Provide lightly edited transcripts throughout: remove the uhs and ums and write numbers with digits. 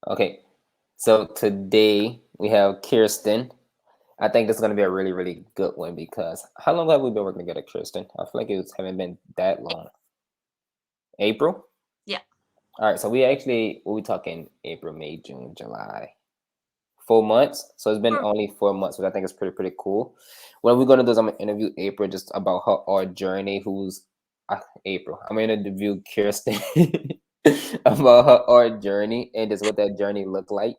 Okay, so today we have Kirsten. I think this is going to be a really, really good one because how long have we been working together, Kirsten? I feel like it haven't been that long. April? Yeah. All right, so we talking April, May, June, July. 4 months. So it's been Or- only 4 months, which I think is pretty cool. What we're gonna do is I'm gonna interview April just about her our journey. Who's April? I'm gonna interview Kirsten about her art journey and just what that journey looked like,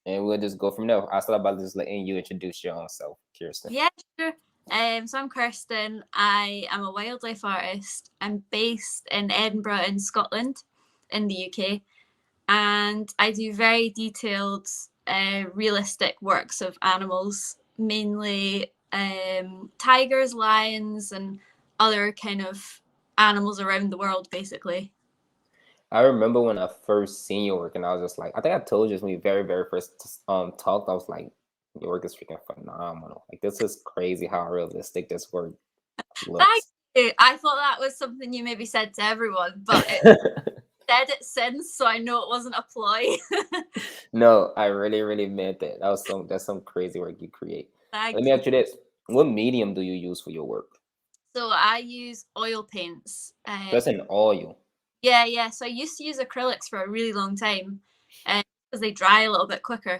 and we'll just go from there. I'll start by just letting you introduce your own self, Kirsten. Yeah, sure. So I'm Kirsten. I am a wildlife artist. I'm based in Edinburgh in Scotland, in the UK, and I do very detailed, realistic works of animals, mainly tigers, lions, and other kind of animals around the world, basically. I remember when I first seen your work, and I was just like, I think I told you this when we very first talked. I was like, your work is freaking phenomenal. Like this is crazy how realistic this work Thank looks. you. I thought that was something you maybe said to everyone, but it said it since, so I know it wasn't a ploy. No, I really meant that. That's some crazy work you create. Let Thank me you. ask you this: what medium do you use for your work? So I use oil paints. That's an oil. Yeah, yeah. So I used to use acrylics for a really long time because they dry a little bit quicker.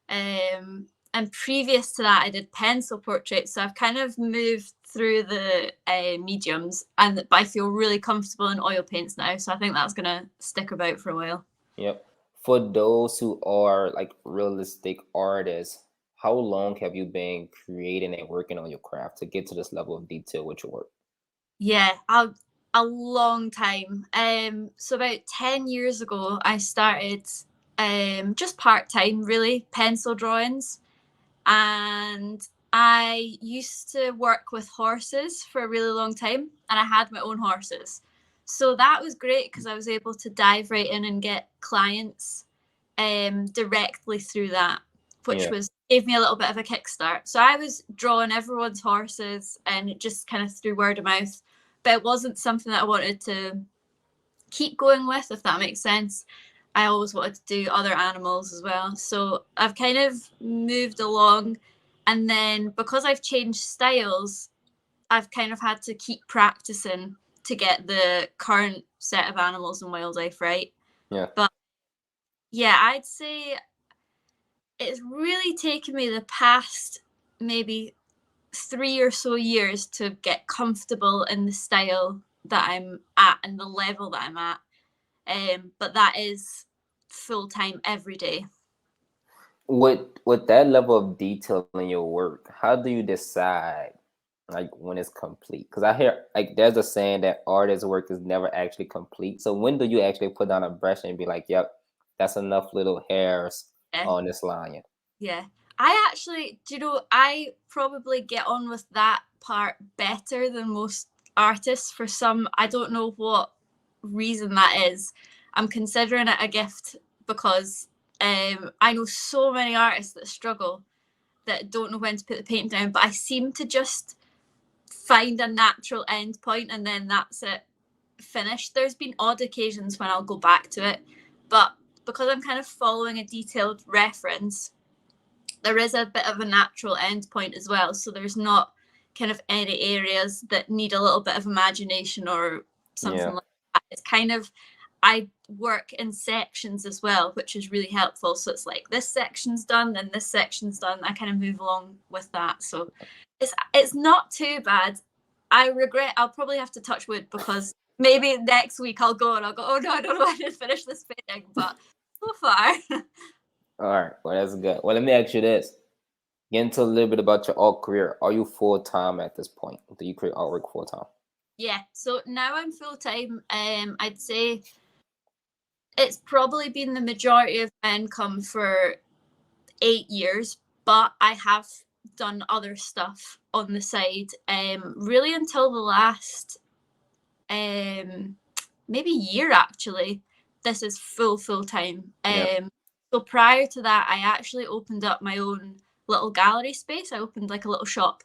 And previous to that, I did pencil portraits. So I've kind of moved through the mediums, and but I feel really comfortable in oil paints now. So I think that's gonna stick about for a while. Yep. For those who are like realistic artists, how long have you been creating and working on your craft to get to this level of detail with your work? Yeah, a long time. So about 10 years ago, I started just part time, really, pencil drawings. And I used to work with horses for a really long time, and I had my own horses. So that was great because I was able to dive right in and get clients directly through that, which Yeah. was gave me a little bit of a kickstart. So I was drawing everyone's horses and just kind of through word of mouth, but it wasn't something that I wanted to keep going with, if that makes sense. I always wanted to do other animals as well. So I've kind of moved along. And then because I've changed styles, I've kind of had to keep practicing to get the current set of animals and wildlife right. Yeah. But yeah, I'd say it's really taken me the past maybe 3 or so years to get comfortable in the style that I'm at and the level that I'm at. But that is full time every day. With that level of detail in your work, how do you decide like when it's complete? Because I hear like there's a saying that artist's work is never actually complete. So when do you actually put down a brush and be like, "Yep, that's enough little hairs Yeah, on this lion"? yeah. I actually, do you know, I probably get on with that part better than most artists for some, I don't know what reason that is. I'm considering it a gift because I know so many artists that struggle that don't know when to put the paint down, but I seem to just find a natural end point and then that's it finished. There's been odd occasions when I'll go back to it, but because I'm kind of following a detailed reference, there is a bit of a natural end point as well. So there's not kind of any areas that need a little bit of imagination or something Yeah. like that. It's kind of, I work in sections as well, which is really helpful. So it's like this section's done, then this section's done. I kind of move along with that. So it's not too bad. I regret I'll probably have to touch wood because maybe next week I'll go and I'll go, oh no, I don't know how to finish this painting, but so far. All right. Well, that's good. Well, let me ask you this. Get into a little bit about your art career. Are you full time at this point? Do you create artwork full time? Yeah, so now I'm full time. I'd say it's probably been the majority of my income for 8 years, but I have done other stuff on the side. Really until the last maybe year actually. This is full time. Yeah. So prior to that, I actually opened up my own little gallery space. I opened like a little shop.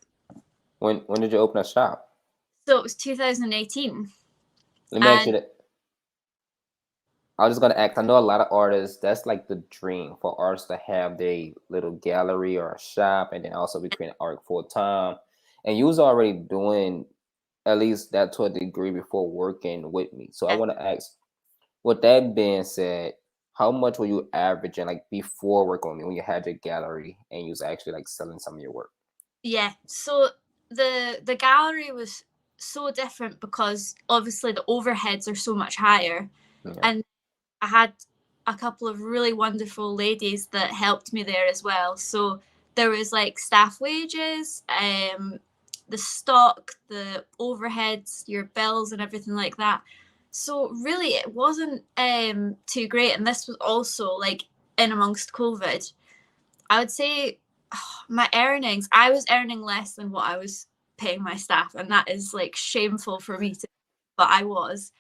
When did you open a shop? So it was 2018, Let me ask you and that. I was just gonna ask. I know a lot of artists. That's like the dream for artists to have their little gallery or a shop, and then also be creating art full time. And you was already doing at least that to a degree before working with me. So I Yeah. want to ask. With that being said, how much were you averaging like before working with me when you had your gallery and you was actually like selling some of your work? Yeah. So the gallery was so different because obviously the overheads are so much higher, Yeah, and I had a couple of really wonderful ladies that helped me there as well. So there was like staff wages, the stock, the overheads, your bills, and everything like that. So really, it wasn't too great, and this was also like in amongst COVID. I would say my earnings, I was earning less than what I was paying my staff, and that is like shameful for me to, but I was,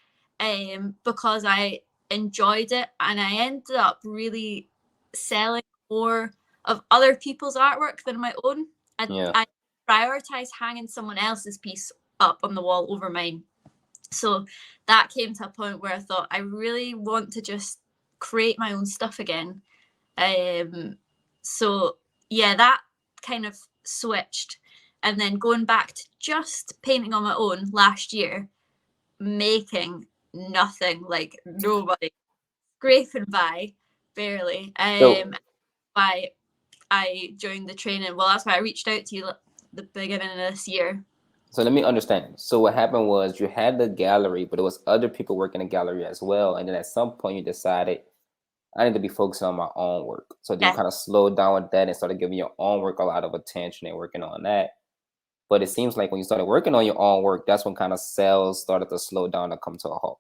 because I enjoyed it, and I ended up really selling more of other people's artwork than my own. yeah, I prioritize hanging someone else's piece up on the wall over mine. So that came to a point where I thought I really want to just create my own stuff again. Um, so yeah, that kind of switched, and then going back to just painting on my own last year, making nothing, like nobody, scraping by, barely. so Why I joined the training. Well, that's why I reached out to you the beginning of this year. so let me understand. So what happened was you had the gallery, but there was other people working the gallery as well. And then at some point you decided I need to be focusing on my own work. So then you Yeah, kind of slowed down with that and started giving your own work a lot of attention and working on that. But it seems like when you started working on your own work, that's when kind of sales started to slow down and come to a halt.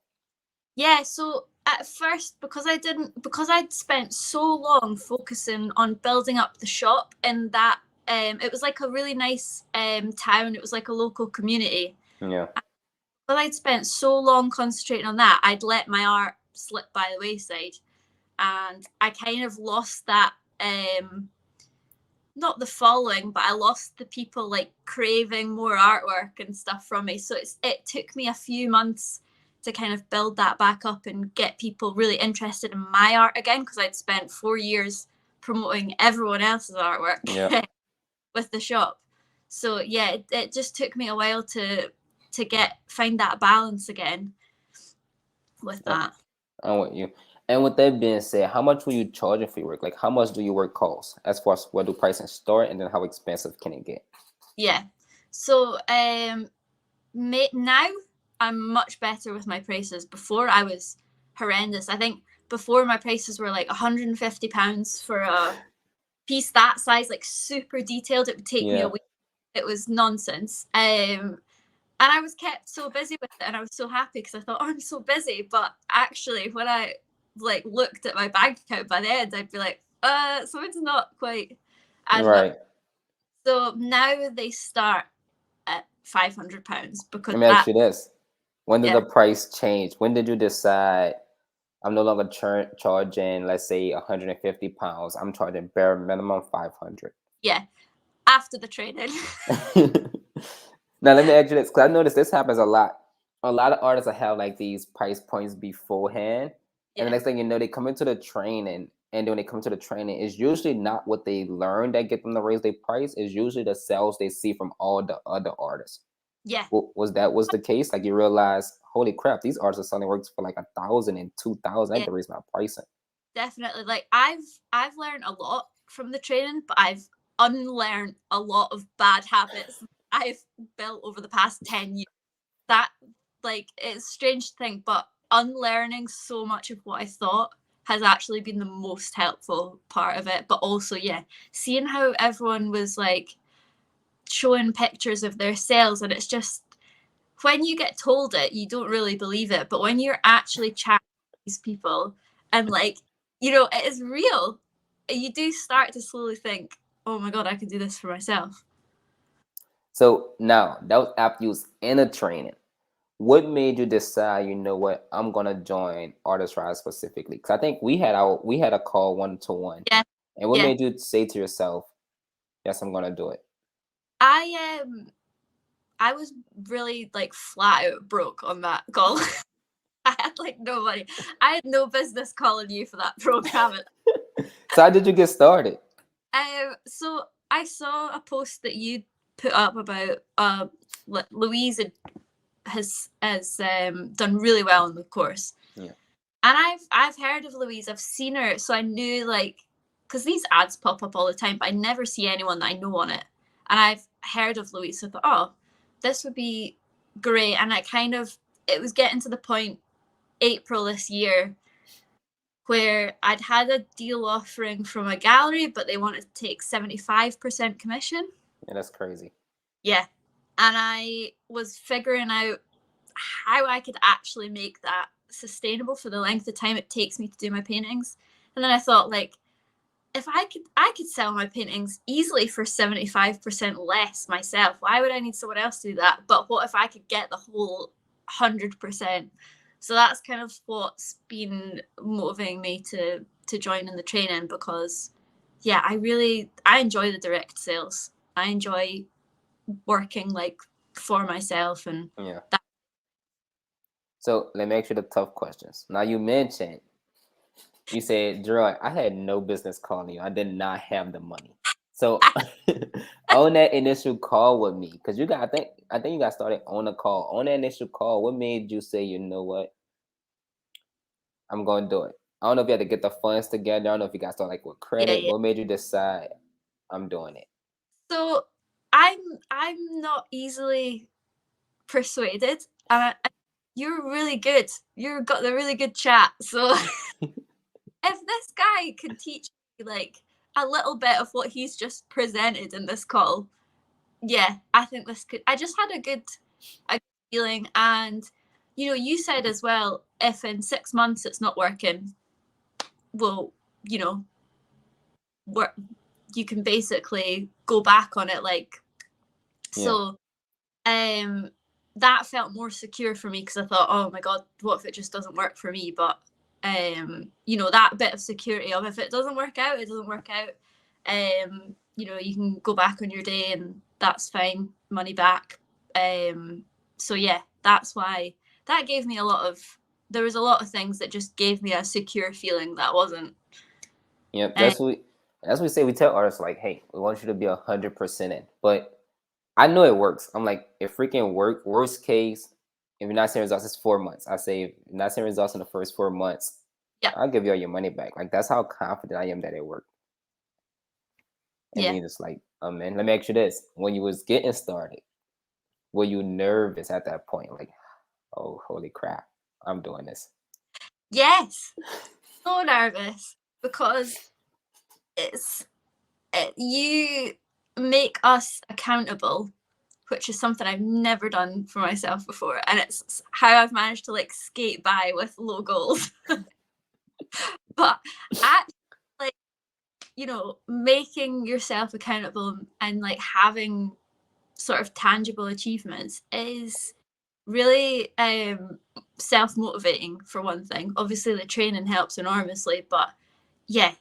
yeah. So at first, because I'd spent so long focusing on building up the shop in that, it was like a really nice town. It was like a local community. Yeah, But I'd spent so long concentrating on that, I'd let my art slip by the wayside, and I kind of lost that. Not the following, but I lost the people like craving more artwork and stuff from me. So it took me a few months to kind of build that back up and get people really interested in my art again, because I'd spent 4 years promoting everyone else's yeah. artwork with the shop. So yeah, it just took me a while to get find that balance again with Uh, that. I'm with you. And with that being said, how much were you charging for your work? Like, how much do your work cost? As far as what do pricing start, and then how expensive can it get? Yeah. So now I'm much better with my prices. Before I was horrendous. I think before my prices were like £150 for a piece that size, like super detailed. It would take me a Yeah, week. It was nonsense. And I was kept so busy with it, and I was so happy because I thought, oh, I'm so busy. But actually, when I like looked at my bank account by the end, I'd be like, something's not quite adding up. right. So now they start at £500 because Let me ask that, you this: when did yeah, the price change? When did you decide I'm no longer charging, let's say, 150 pounds? I'm charging bare minimum 500. yeah, after the training. Now let me ask you this, because I noticed this happens a lot. A lot of artists will have like these price points beforehand, and the Yeah, next thing you know, they come into the training, and then when they come to the training, it's usually not what they learned that get them to raise their price. It's usually the sales they see from all the other artists. yeah, Was the case? Like you realize, holy crap, these artists are selling works for like 1,000 and 2,000. I had yeah, to raise my pricing. definitely. Like I've learned a lot from the training, but I've unlearned a lot of bad habits I've built over the past 10 years. That, like, it's strange to think, but unlearning so much of what I thought has actually been the most helpful part of it. But also, yeah, seeing how everyone was like showing pictures of their sales, and it's just, when you get told it, you don't really believe it. But when you're actually chatting to these people and, like, it is real, you do start to slowly think, oh my God, I can do this for myself. So now that was after you was in a training. What made you decide, you know what, I'm gonna join Artist Rise specifically? Because I think we had a call 1-to-1. Yeah, And what yeah. made you say to yourself, yes, I'm gonna do it? I was really like flat out broke on that call. I had like no money. I had no business calling you for that program. So how did you get started? So I saw a post that you put up about Louise has done really well in the course. Yeah. And I've heard of Louise. I've seen her, so I knew, like, because these ads pop up all the time, but I never see anyone that I know on it. And I've heard of Louise, so I thought, oh, this would be great. And it was getting to the point April this year where I'd had a deal offering from a gallery, but they wanted to take 75% commission. Yeah, that's crazy. Yeah. And I was figuring out how I could actually make that sustainable for the length of time it takes me to do my paintings. And then I thought, like, if I could sell my paintings easily for 75% less myself. Why would I need someone else to do that? But what if I could get the whole 100%? So that's kind of what's been motivating me to join in the training, because yeah, I enjoy the direct sales. I enjoy working like for myself, and Yeah. So let me ask you the tough questions. Now you mentioned, you said, Jaroid, I had no business calling you. I did not have the money. So on that initial call with me, because I think you got started on a call. On that initial call, what made you say, you know what, I'm gonna do it? I don't know if you had to get the funds together. I don't know if you got started like with credit. yeah. What made you decide I'm doing it? So I'm not easily persuaded. You're really good. You've got the really good chat. So if this guy could teach me like a little bit of what he's just presented in this call, yeah, I think this could. I just had a good feeling, and you said as well, if in 6 months it's not working, well, work. You can basically go back on it, like, so. That felt more secure for me, because I thought, oh my god, what if it just doesn't work for me? But that bit of security of, if it doesn't work out, it doesn't work out. You can go back on your day and that's fine, money back. So yeah, that's why that gave me there was a lot of things that just gave me a secure feeling that wasn't. Yep, that's what we say. We tell artists like, hey, we want you to be 100% in, but I know it works. I'm like, it freaking work. Worst case, if you're not seeing results, it's 4 months. I say, if you're not seeing results in the first 4 months, Yeah. I'll give you all your money back. Like, that's how confident I am that it worked. And then it's like, oh man, let me ask you this: when you was getting started, were you nervous at that point? Like, oh, holy crap, I'm doing this. Yes, so nervous, because you make us accountable, which is something I've never done for myself before, and it's how I've managed to like skate by with low goals. But actually, making yourself accountable and like having sort of tangible achievements is really self-motivating, for one thing. Obviously the training helps enormously, but yeah,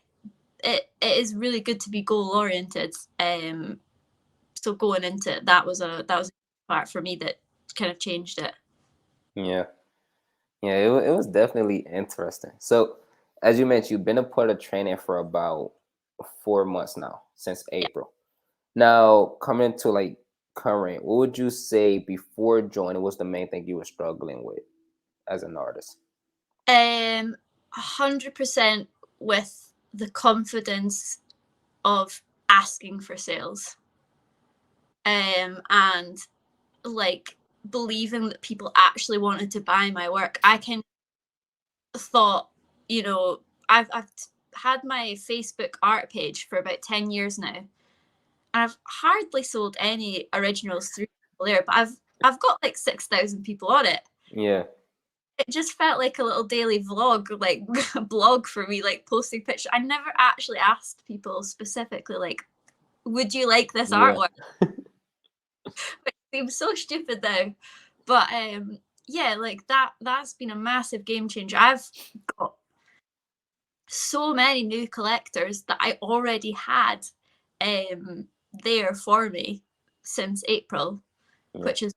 it is really good to be goal oriented. So going into it, that was a part for me that kind of changed it. Yeah, it was definitely interesting. So, as you mentioned, you've been a part of training for about 4 months now, since April. Now, coming to like current, what would you say before joining was the main thing you were struggling with as an artist? 100% with the confidence of asking for sales, and like believing that people actually wanted to buy my work. I kind of thought, I've had my Facebook art page for about 10 years now, and I've hardly sold any originals through there, but I've got like 6,000 people on it. Yeah. It just felt like a little daily vlog, like a blog for me, like posting pictures. I never actually asked people specifically, like, would you like this artwork? Which seems so stupid now. But yeah, like that's been a massive game changer. I've got so many new collectors that I already had there for me since April, which is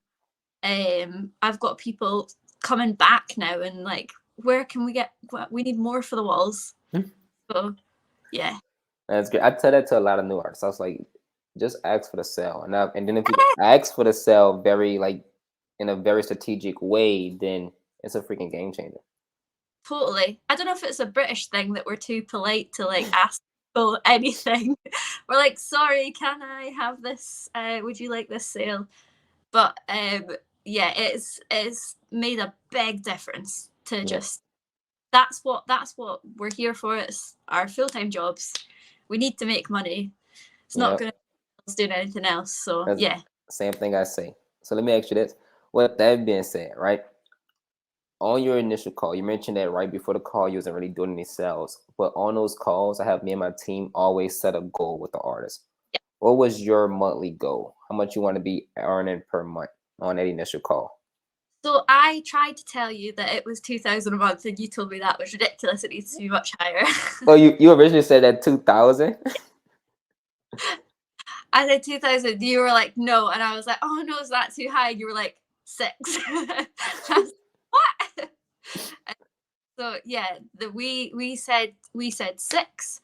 I've got people coming back now and like, where can we get? We need more for the walls. So yeah, That's great. I tell that to a lot of new artists. I was like, just ask for the sale, and then if you ask for the sale very like in a very strategic way, then it's a freaking game changer. totally. I don't know if it's a British thing that we're too polite to like ask people anything. We're like, sorry, can I have this? Would you like this sale? But yeah, it's made a big difference to just that's what we're here for. It's our full-time jobs. We need to make money. It's not going to do anything else. So That's yeah. same thing I say. So let me ask you this. With that being said, right? On your initial call, you mentioned that right before the call, you wasn't really doing any sales. But on those calls, I have me and my team always set a goal with the artist. Yeah. What was your monthly goal? How much you want to be earning per month on that initial call? So I tried to tell you that it was 2,000 a month, and you told me that was ridiculous. It needs to be much higher. Well, you originally said that 2,000. I said 2,000. You were like, no, and I was like, oh no, is that too high? And you were like, 6. I was, what? So yeah, we said 6,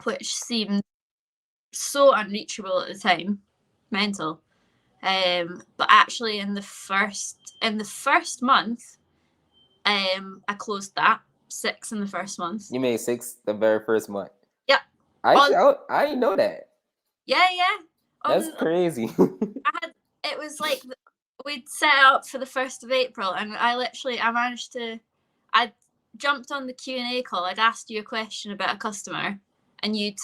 which seemed so unreachable at the time, mental. But actually, in the first month, I closed that 6 in the first month. You made 6 the very first month. Yep. I didn't know that. Yeah. That's crazy. It was like we'd set up for the 1st of April, and I jumped on the Q&A call. I'd asked you a question about a customer, and you'd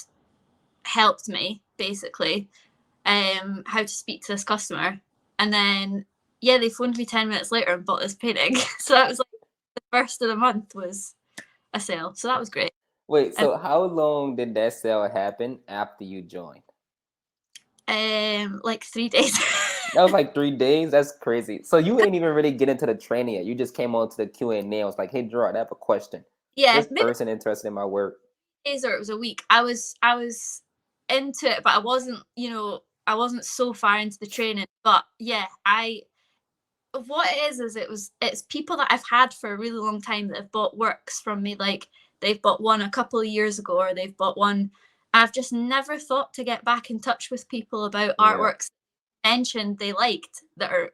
helped me basically how to speak to this customer, and then they phoned me 10 minutes later and bought this painting. So that was like the first of the month was a sale, so that was great. Wait, so how long did that sale happen after you joined? Like 3 days. That was like 3 days. That's crazy. So you ain't even really get into the training yet. You just came on to the Q&A. I was like, hey, Jaroid, I have a question. Yeah, This person interested in my work. Days, or it was a week. I was into it, but I wasn't so far into the training. But yeah, what it is it's people that I've had for a really long time that have bought works from me. Like they've bought one a couple of years ago, or they've bought one. I've just never thought to get back in touch with people about artworks mentioned they liked that are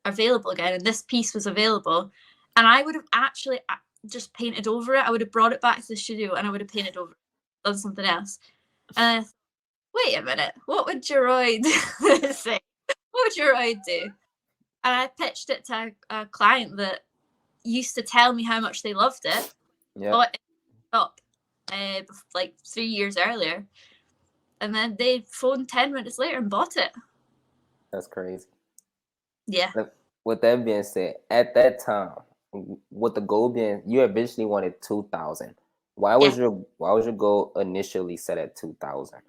available again, and this piece was available, and I would have actually just painted over it. I would have brought it back to the studio and I would have painted over it, done something else. And I thought, wait a minute, what would Jaroid say? What would Jaroid do? And I pitched it to a client that used to tell me how much they loved it. Bought it up like 3 years earlier, and then they phoned 10 minutes later and bought it. That's crazy. Yeah. With that being said, at that time, with the goal being you eventually wanted 2,000. Why was your goal initially set at 2,000?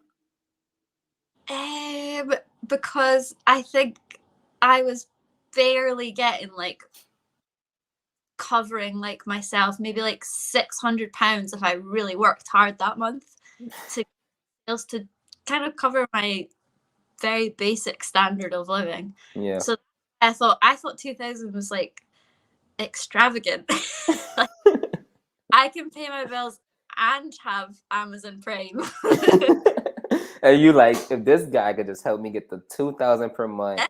Because I think I was barely getting like covering like myself, maybe like £600 if I really worked hard that month to kind of cover my very basic standard of living. Yeah. So I thought 2,000 was like extravagant. Like, I can pay my bills and have Amazon Prime. And you like, if this guy could just help me get the 2,000 per month,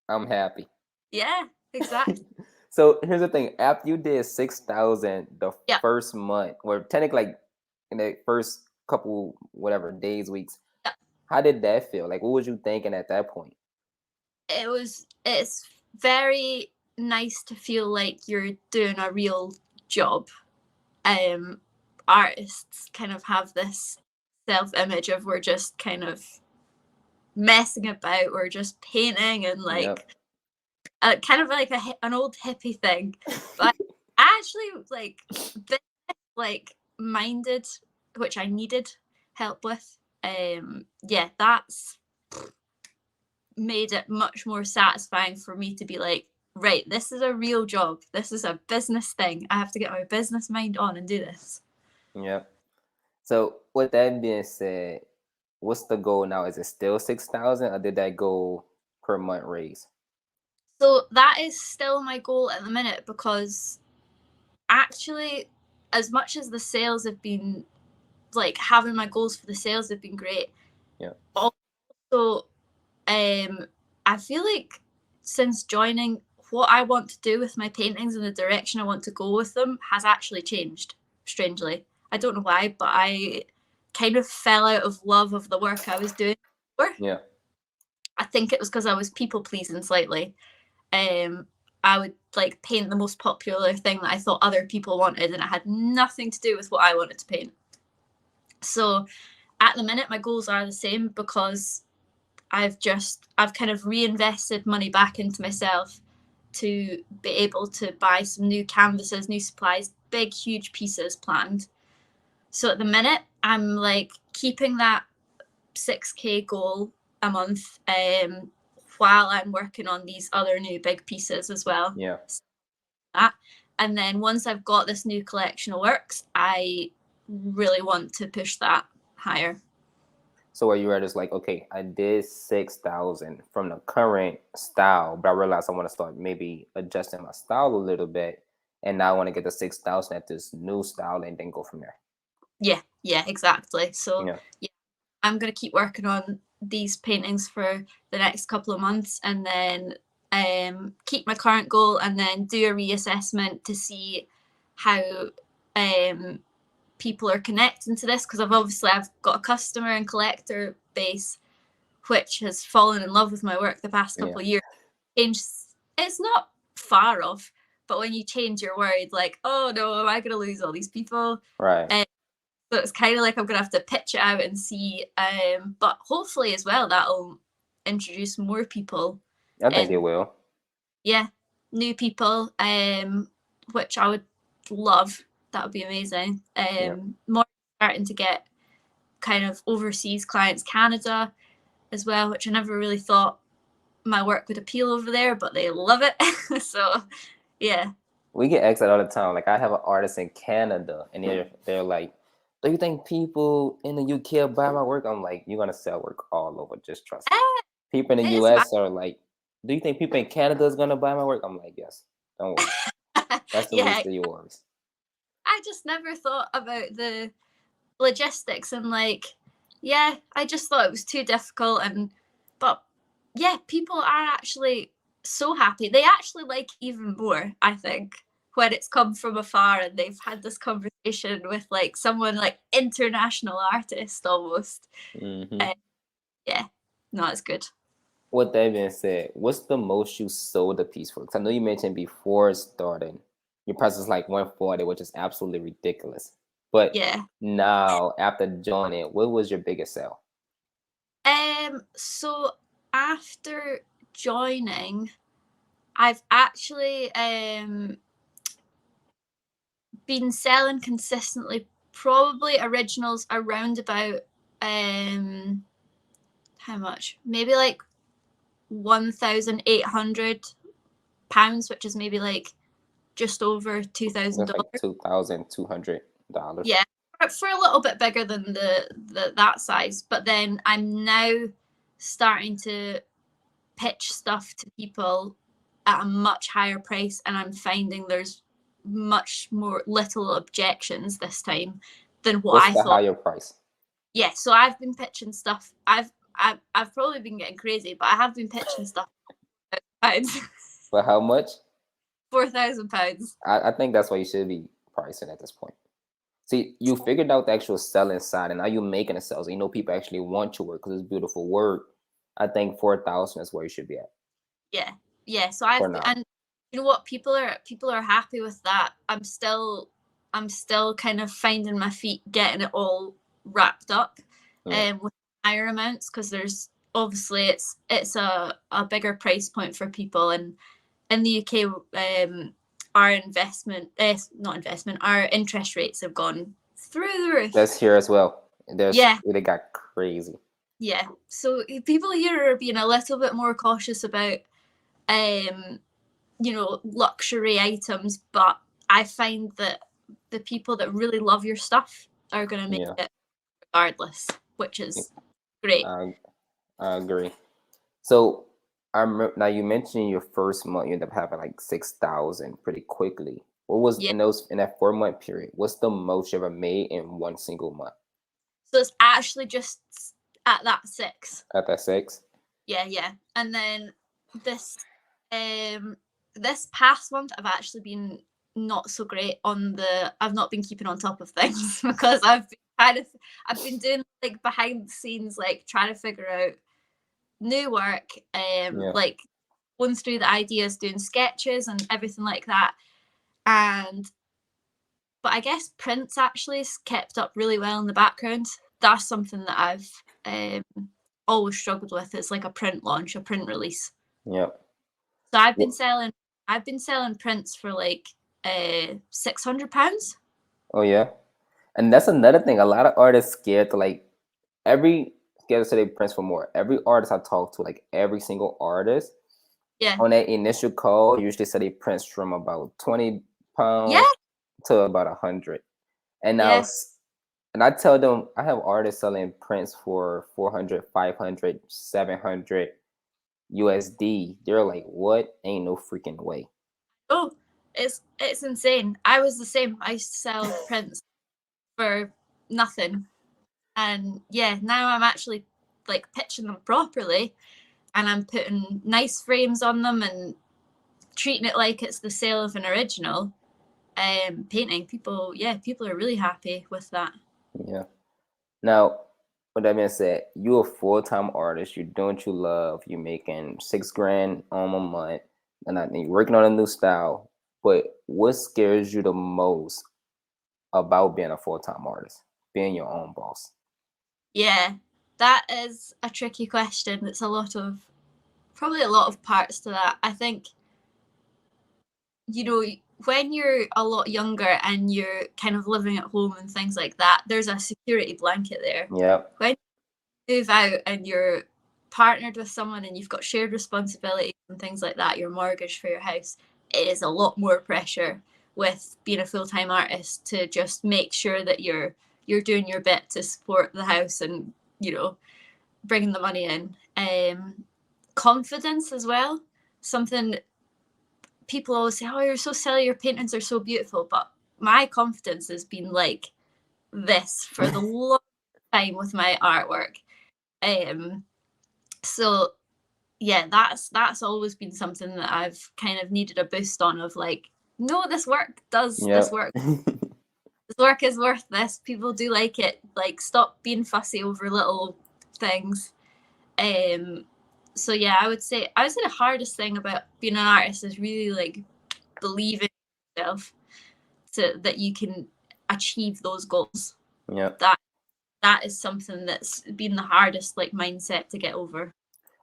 I'm happy. Yeah, exactly. So here's the thing: after you did 6,000 the first month, or technically like in the first couple whatever days, weeks, how did that feel? Like, what was you thinking at that point? It's very nice to feel like you're doing a real job. Artists kind of have this self-image of we're just kind of messing about, we're just painting and like kind of like an old hippie thing. But I actually like minded, which I needed help with. That's made it much more satisfying for me to be like, right, this is a real job. This is a business thing. I have to get my business mind on and do this. Yeah. So with that being said, what's the goal now? Is it still 6,000, or did that go per month raise? So that is still my goal at the minute, because actually, as much as the sales have been, like, having my goals for the sales have been great. Yeah. Also, I feel like since joining, what I want to do with my paintings and the direction I want to go with them has actually changed, strangely. I don't know why, but I kind of fell out of love of the work I was doing before. Yeah. I think it was because I was people pleasing slightly. I would like paint the most popular thing that I thought other people wanted, and it had nothing to do with what I wanted to paint. So at the minute, my goals are the same, because I've kind of reinvested money back into myself to be able to buy some new canvases, new supplies, big, huge pieces planned. So at the minute, I'm like keeping that 6K goal a month, while I'm working on these other new big pieces as well. Yeah. And then once I've got this new collection of works, I really want to push that higher. So where you're at is like, okay, I did 6,000 from the current style, but I realized I want to start maybe adjusting my style a little bit, and now I want to get the 6,000 at this new style, and then go from there. Yeah, exactly. So Yeah. I'm going to keep working on these paintings for the next couple of months, and then keep my current goal, and then do a reassessment to see how people are connecting to this, because I've got a customer and collector base which has fallen in love with my work the past couple of years. It's not far off, but when you change, you're worried, like, oh no, am I going to lose all these people? Right. So it's kind of like I'm going to have to pitch it out and see. But hopefully as well, that'll introduce more people. I think it will. Yeah, new people, which I would love. That would be amazing. More starting to get kind of overseas clients, Canada as well, which I never really thought my work would appeal over there, but they love it. So yeah. We get asked that all the time. Like, I have an artist in Canada, and they're like, do you think people in the UK will buy my work? I'm like, you're gonna sell work all over. Just trust me. People in the US are like, do you think people in Canada is gonna buy my work? I'm like, yes. Don't worry. That's the least of your worries. I just never thought about the logistics, and like, yeah, I just thought it was too difficult. But yeah, people are actually so happy. They actually like even more, I think, when it's come from afar and they've had this conversation with like someone like international artist almost. Mm-hmm. Yeah, no, it's good. With that being said, what's the most you sold a piece for? Because I know you mentioned before starting, your price was like 140, which is absolutely ridiculous. But yeah, now after joining, what was your biggest sale? So after joining, I've actually been selling consistently, probably originals around about how much? Maybe like £1,800, which is maybe like just over $2,000. Like $2,200. Yeah, for a little bit bigger than the that size. But then I'm now starting to pitch stuff to people at a much higher price, and I'm finding there's much more little objections this time than what What's I the thought. higher price? Yeah, so I've been pitching stuff. I've probably been getting crazy, but I have been pitching stuff £4,000. For how much? £4,000. I think that's what you should be pricing at this point. See, you figured out the actual selling side, and now you're making the sales. You know, people actually want your work because it's beautiful work. I think 4,000 is where you should be at. Yeah. So and you know what, people are happy with that. I'm still kind of finding my feet getting it all wrapped up, with higher amounts, because there's obviously it's a bigger price point for people, and in the UK, our our interest rates have gone through the roof. That's here as well. They got crazy. Yeah, so people here are being a little bit more cautious about luxury items, but I find that the people that really love your stuff are going to make it regardless, which is great. I agree. So I remember now you mentioned your first month you end up having like 6,000 pretty quickly. What was Yeah. in that 4 month period? What's the most you ever made in one single month So it's actually just at that 6. at that six? Yeah, yeah. And then this um this past month I've actually been not so great on I've not been keeping on top of things because I've been doing like behind the scenes, like trying to figure out new work, Yeah. like going through the ideas, doing sketches and everything like that. And but I guess prints actually is kept up really well in the background. That's something that I've always struggled with. It's like a print launch, a print release. Yep. So Wh- I've been selling prints for like £600. Oh yeah. And that's another thing. A lot of artists scared to like every scared to say they prints for more. Every artist I talk to, like every single artist, Yeah, on that initial call, usually say they prints from about yeah, £20 to about 100. And now yeah. and I tell them I have artists selling prints for 400, 500, 700 USD. They're like, what? Ain't no freaking way. Oh, it's insane. I was the same. I used to sell prints for nothing, and yeah, now I'm actually like pitching them properly, and I'm putting nice frames on them and treating it like it's the sale of an original painting. People are really happy with that. Yeah. Now, with that being said, you a full-time artist. You're doing what you love. You're making 6 grand a month, and you're working on a new style. But what scares you the most about being a full-time artist, being your own boss? Yeah, that is a tricky question. It's probably a lot of parts to that. I think, you know, when you're a lot younger and you're kind of living at home and things like that, there's a security blanket there. Yep. When you move out and you're partnered with someone and you've got shared responsibilities and things like that, your mortgage for your house, it is a lot more pressure with being a full-time artist to just make sure that you're doing your bit to support the house and, you know, bringing the money in. Confidence as well. Something people always say, "Oh, you're so silly. Your paintings are so beautiful," but my confidence has been like this for the long time with my artwork. Um, so yeah, that's always been something that I've kind of needed a boost on. Of like, no, this Yep. work. This work is worth this. People do like it. Like, stop being fussy over little things. Um, so yeah, I would say the hardest thing about being an artist is really like believing in yourself so that you can achieve those goals. Yep. That that is something that's been the hardest like mindset to get over.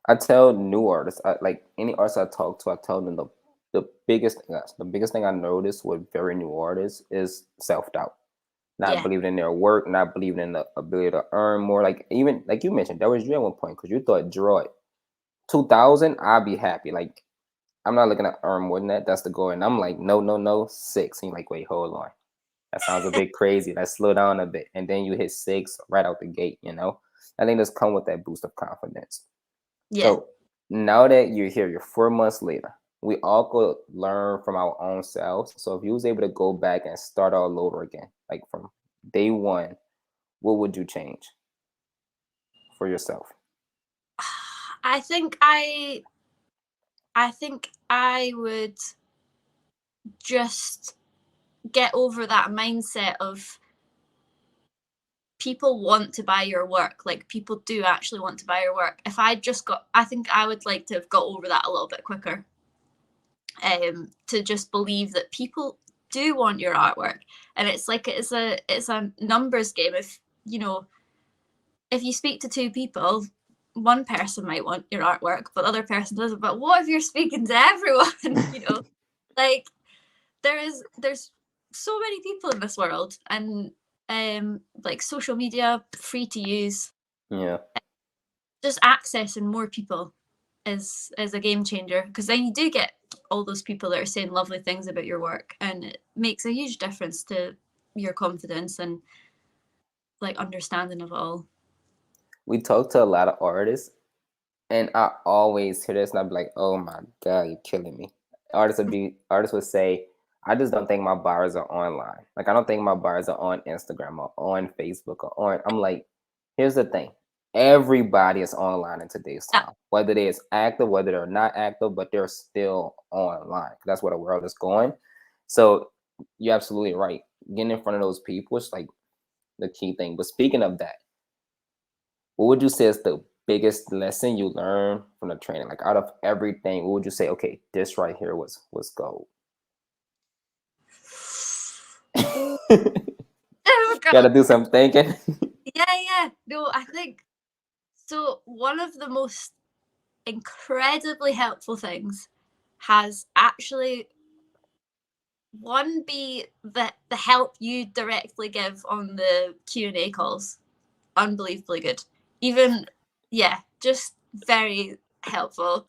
I tell new artists, like any artist I talk to, I tell them the biggest thing I notice with very new artists is self doubt, not Yeah. believing in their work, not believing in the ability to earn more. Like even like you mentioned, that was you at one point because you thought Jaroid 2,000, I'd be happy. Like I'm not looking to earn more than that. That's the goal, and I'm like, no, no, no, 6. And you're like, wait, hold on, that sounds a bit crazy. Let's slow down a bit, and then you hit 6 right out the gate. I think this come with that boost of confidence. Yeah. So now that you're here, you're 4 months later. We all could learn from our own selves. So if you was able to go back and start all over again, like from day one, what would you change for yourself? I think I would just get over that mindset of people want to buy your work. Like, people do actually want to buy your work. If I just got I think I would like to have got over that a little bit quicker. To just believe that people do want your artwork. And it's like it's a numbers game. If you know, if you speak to two people, one person might want your artwork, but the other person doesn't. But what if you're speaking to everyone? Like, there's so many people in this world, and like social media, free to use, Yeah. just accessing more people is a game changer, because then you do get all those people that are saying lovely things about your work, and it makes a huge difference to your confidence and like understanding of it all. We talk to a lot of artists, And I always hear this, and I'd be like, "Oh my god, you're killing me." Artists would say, "I just don't think my buyers are online. Like I don't think my buyers are on Instagram or on Facebook or on." I'm like, here's the thing: everybody is online in today's Yeah, time, whether they're active, whether they're not active, but they're still online. That's where the world is going. So you're absolutely right. Getting in front of those people is like the key thing. But speaking of that, what would you say is the biggest lesson you learned from the training? Like out of everything, what would you say? Okay, this right here was gold. oh, oh Gotta God. do some thinking. Yeah. No, I think so. One of the most incredibly helpful things has actually one be the help you directly give on the Q&A calls. Unbelievably good. Even yeah, just very helpful.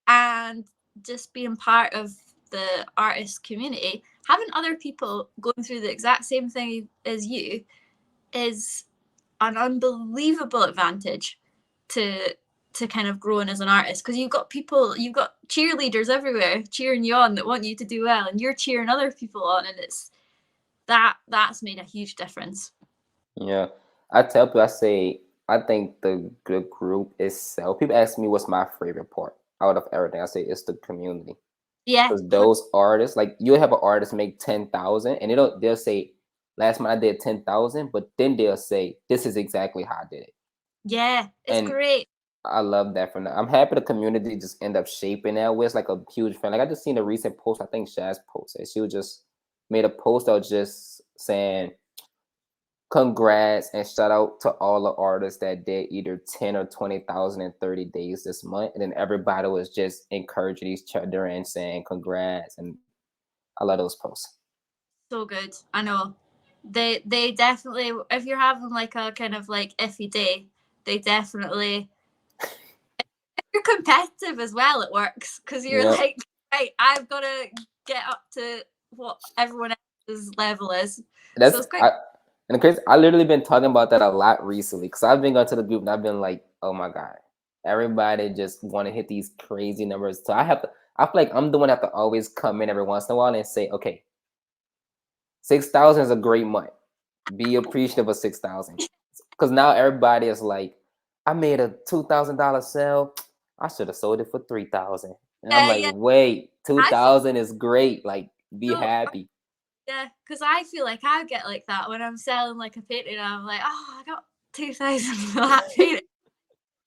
And just being part of the artist community, having other people going through the exact same thing as you is an unbelievable advantage to kind of growing as an artist, because you've got cheerleaders everywhere cheering you on that want you to do well, and you're cheering other people on, and it's that's made a huge difference. Yeah, I tell people, I say, I think the group itself. People ask me what's my favorite part out of everything. I say it's the community. Yeah, Because those artists, like you'll have an artist make 10,000, and they'll say, "Last month I did 10,000," but then they'll say, "This is exactly how I did it." yeah, it's And great. I love that from them. I'm happy the community just end up shaping that way. It's like a huge fan. Like I just seen a recent post. I think Shaz posted. She was just made a post that was just saying congrats and shout out to all the artists that did either 10 or 20,000 in 30 days this month. And then everybody was just encouraging each other and saying congrats. And I love those posts. So good. I know. They definitely, if you're having like a kind of like iffy day, they definitely, you're competitive as well, it works, because you're Yep. like, right, I've got to get up to what everyone else's level is. So That's it's quite I and Chris, I literally been talking about that a lot recently because I've been going to the group and I've been like, oh my god, everybody just want to hit these crazy numbers. So I feel like I'm the one that have to always come in every once in a while and say, okay, 6,000 is a great month. Be appreciative of 6,000 because now everybody is like, I made a $2,000 sale. I should have sold it for 3,000. And I'm like, yeah. wait, two I feel thousand is great. Like, be so happy. yeah, because I feel like I get like that when I'm selling like a painting. I'm like, oh, I got 2,000 for that painting.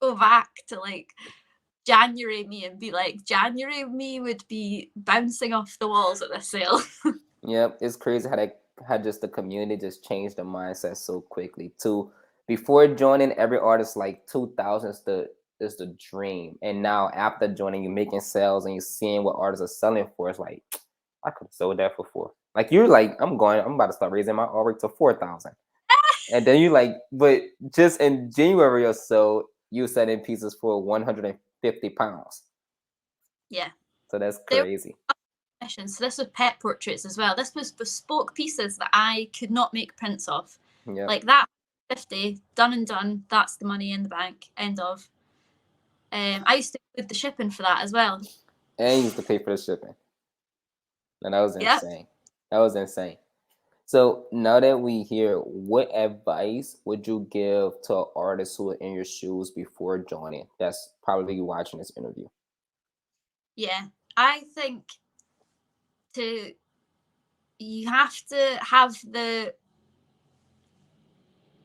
Go back to like January me and be like, January me would be bouncing off the walls at this sale. Yep, it's crazy how just the community just changed the mindset so quickly. To before joining, every artist like 2,000 is the dream, and now after joining, you're making sales and you're seeing what artists are selling for. It's like I could have sold that for 4. Like you're like I'm about to start raising my artwork to 4,000, and then you like, but just in January or so, you selling pieces for 150 pounds. Yeah. So that's They were crazy. commissions. So this was pet portraits as well. This was bespoke pieces that I could not make prints of. Yep, Like that 50, done and done. That's the money in the bank. End of. I used to include the shipping for that as well. and you used to pay for the shipping. And that was Yeah. insane. That was insane. So now that we hear, what advice would you give to artists who are in your shoes before joining? That's probably watching this interview. Yeah. I think to you have to have the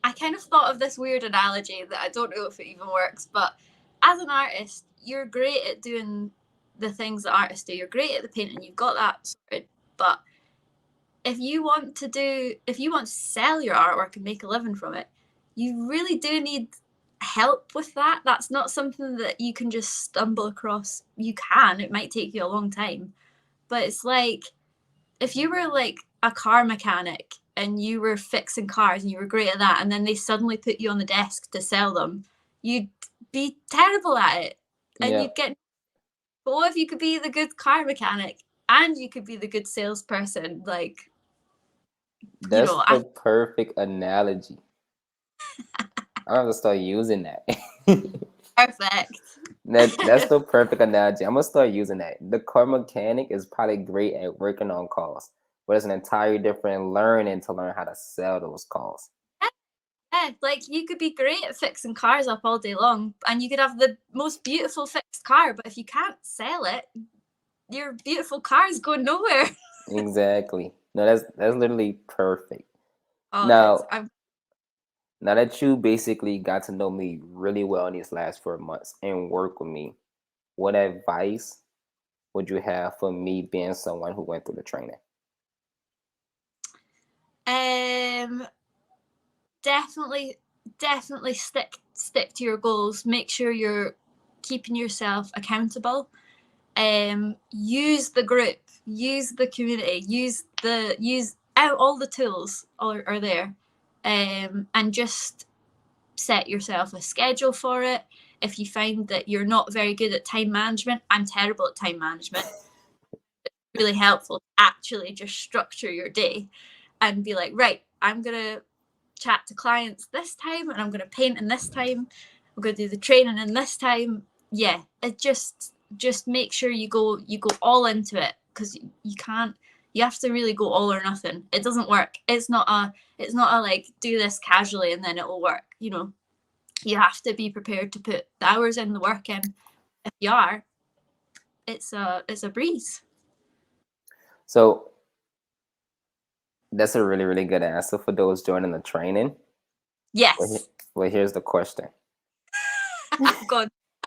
I kind of thought of this weird analogy that I don't know if it even works, but as an artist, you're great at doing the things that artists do. You're great at the painting, you've got that sorted. But if you want to sell your artwork and make a living from it, you really do need help with that. That's not something that you can just stumble across. You can, it might take you a long time. But it's like if you were like a car mechanic and you were fixing cars and you were great at that, and then they suddenly put you on the desk to sell them, you'd be terrible at it and Yeah, you'd get. But what if you could be the good car mechanic and you could be the good salesperson? Like, that's I the perfect analogy. I'm gonna start using that. perfect. That's the perfect analogy. I'm gonna start using that. The car mechanic is probably great at working on cars, but it's an entirely different learning to learn how to sell those cars. Yeah, like you could be great at fixing cars up all day long, and you could have the most beautiful fixed car, but if you can't sell it, your beautiful car is going nowhere. Exactly. No, that's literally perfect. Oh, good. Now, now that you basically got to know me really well in these last 4 months and work with me, what advice would you have for me being someone who went through the training? Definitely, definitely stick to your goals. Make sure you're keeping yourself accountable. Use the group, use the community, use out all the tools are there, and just set yourself a schedule for it. If you find that you're not very good at time management, I'm terrible at time management. It's really helpful to actually just structure your day and be like, right, I'm gonna chat to clients this time, and I'm gonna paint in this time. I'm gonna do the training in this time. Yeah, it just make sure you go all into it, because you can't. You have to really go all or nothing. It doesn't work. It's not a like do this casually and then it will work. You have to be prepared to put the hours in, the work in. If you are, it's a breeze. So that's a really, really good answer for those joining the training. Yes. Well, here's the question.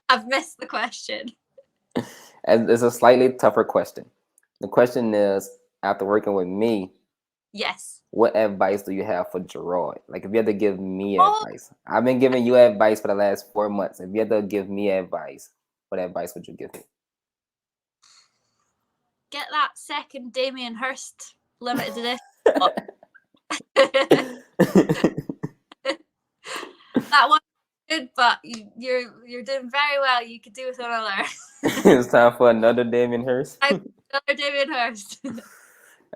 I've missed the question. And it's a slightly tougher question. The question is, after working with me, Yes. what advice do you have for Jaroid? Like, if you had to give me advice, I've been giving you advice for the last 4 months. If you had to give me advice, what advice would you give me? Get that second Damien Hirst limited edition. That one good, but you're doing very well. You could do with another. It's time for another Damien Hirst. Another Damien Hirst.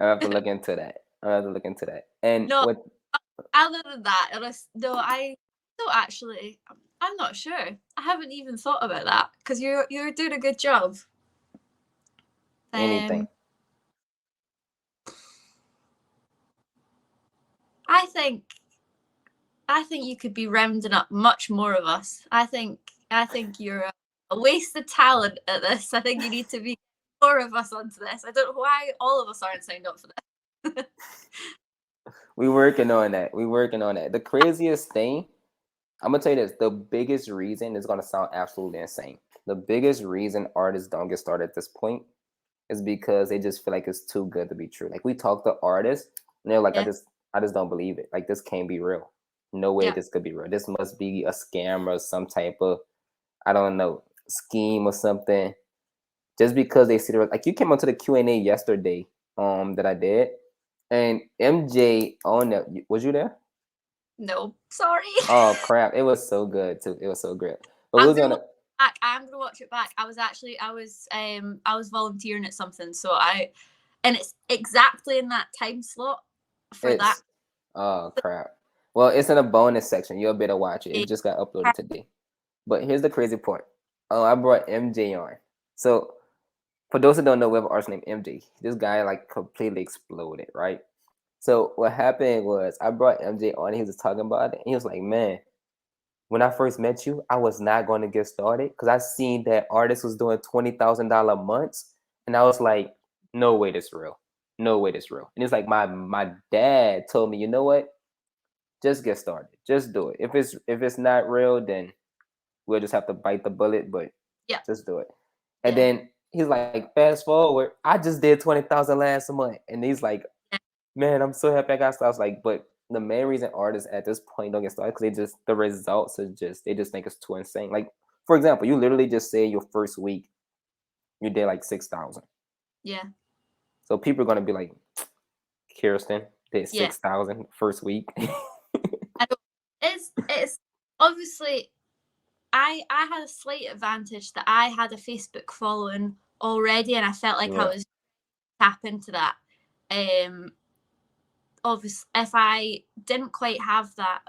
I have to look into that. And no, what? Other than that, I don't actually. I'm not sure. I haven't even thought about that, because you're doing a good job. Anything. I think you could be rounding up much more of us. I think you're a wasted talent at this. I think you need to be more of us onto this. I don't know why all of us aren't signed up for this. We're working on that. The craziest thing, I'm gonna tell you this: the biggest reason is gonna sound absolutely insane. The biggest reason artists don't get started at this point is because they just feel like it's too good to be true. Like, we talk to artists, and they're like, Yeah. I just don't believe it. Like, this can't be real. No way this could be real. This must be a scam or some type of, I don't know, scheme or something. Just because they see the, like, you came onto the Q&A yesterday, that I did, and MJ on that. Was you there? No, sorry. Oh crap! It was so good too. It was so great. But I'm gonna watch it back. I was volunteering at something, and it's exactly in that time slot for that. Oh crap! Well, it's in a bonus section. You'll be able to watch it. It just got uploaded today. But here's the crazy part. Oh, I brought MJ on. So for those who don't know, we have an artist named MJ. This guy like completely exploded, right? So what happened was I brought MJ on. He was talking about it. And he was like, "Man, when I first met you, I was not going to get started because I seen that artist was doing $20,000 months, and I was like, no way, this real, no way, this real." And it's like my dad told me, you know what, just get started, just do it. If it's not real, then we'll just have to bite the bullet, but Yeah, just do it. And then he's like, fast forward, I just did 20,000 last month, and he's like, man, I'm so happy I got started. I was like, but the main reason artists at this point don't get started because the results are they just think it's too insane. Like, for example, you literally just say your first week you did like 6,000. Yeah. So people are gonna be like, Kirsten did 6,000 first week. It's obviously I had a slight advantage that I had a Facebook following already, and I felt like I was tap into that. Obviously, if I didn't quite have that,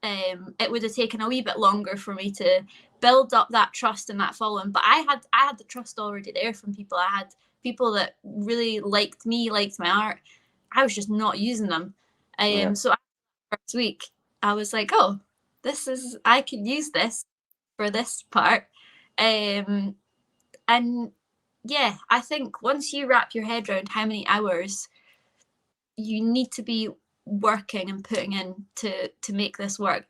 it would have taken a wee bit longer for me to build up that trust and that following. But I had the trust already there from people. I had people that really liked me, liked my art. I was just not using them. So first week, I was like, oh, I can use this for this part. And yeah, I think once you wrap your head around how many hours you need to be working and putting in to make this work,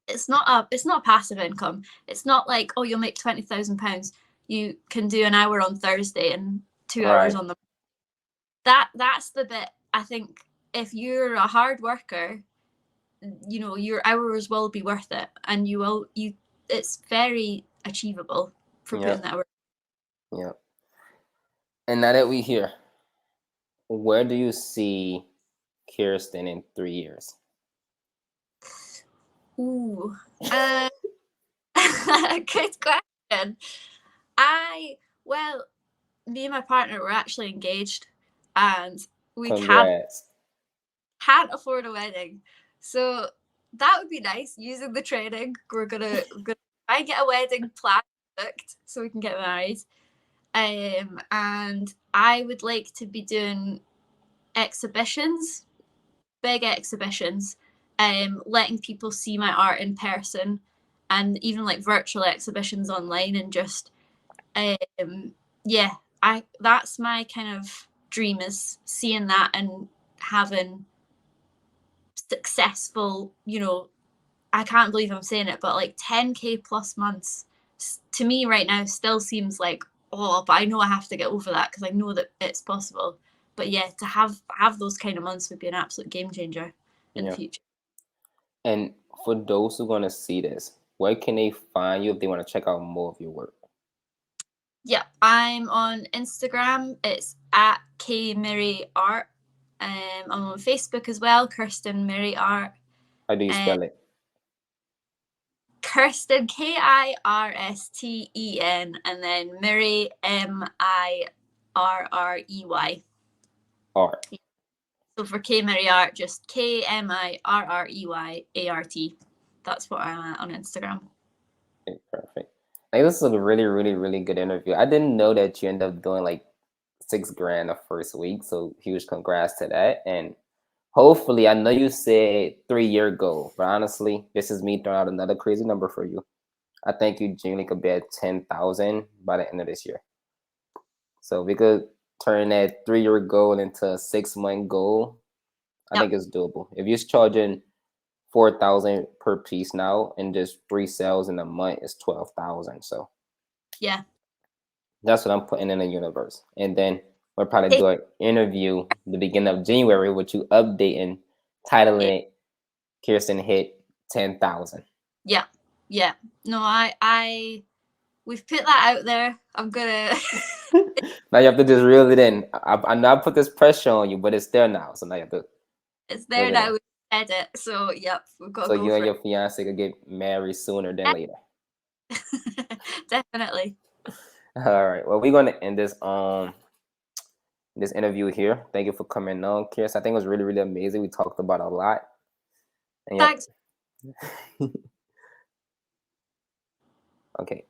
it's not a passive income. It's not like, oh, you'll make £20,000. You can do an hour on Thursday and 2 hours on the. That's the bit. I think if you're a hard worker, your hours will be worth it, and it's very achievable for putting that work. Yeah. And now that we're here, where do you see Kirsten in 3 years? Ooh, good question. Me and my partner were actually engaged, and we can't afford a wedding, so that would be nice. Using the training, we're gonna try and get a wedding planned, booked, so we can get married. And I would like to be doing exhibitions, big exhibitions, letting people see my art in person, and even like virtual exhibitions online, and just that's my kind of dream, is seeing that and having successful, I can't believe I'm saying it, but like 10K plus months to me right now still seems like, oh, but I know I have to get over that because I know that it's possible. But yeah, to have those kind of months would be an absolute game changer in the future. And for those who want to see this, where can they find you if they want to check out more of your work? Yeah, I'm on Instagram. It's at KMirrayArt. I'm on Facebook as well, Kirsten Mirray Art. How do you spell it? Kirsten, Kirsten, and then Mirray, Mirrey. Art. So for K-Mirrey Art, just KMIRREYART. That's what I'm at on Instagram. Okay, perfect. Like, this is a really, really, really good interview. I didn't know that you ended up doing like $6,000 the first week. So huge congrats to that. And hopefully, I know you said 3-year goal, but honestly, this is me throwing out another crazy number for you. I think you genuinely could be at 10,000 by the end of this year. So we could turn that 3-year goal into a 6-month goal. I think it's doable. If you're charging 4,000 per piece now, and just 3 sales in a month is 12,000. So yeah, that's what I'm putting in the universe. And then we'll probably do an interview the beginning of January with you updating, titling it Kirsten hit 10,000. Yeah. No, we've put that out there. I'm gonna. Now you have to just reel it in. I know I put this pressure on you, but it's there now. So now you have to. It's there now. We said it. So yep, we've got. So you and your fiance could get married sooner than later. Definitely. All right. Well, we're gonna end this this interview here. Thank you for coming on, Kirsten. I think it was really, really amazing. We talked about a lot. And Thanks. Okay.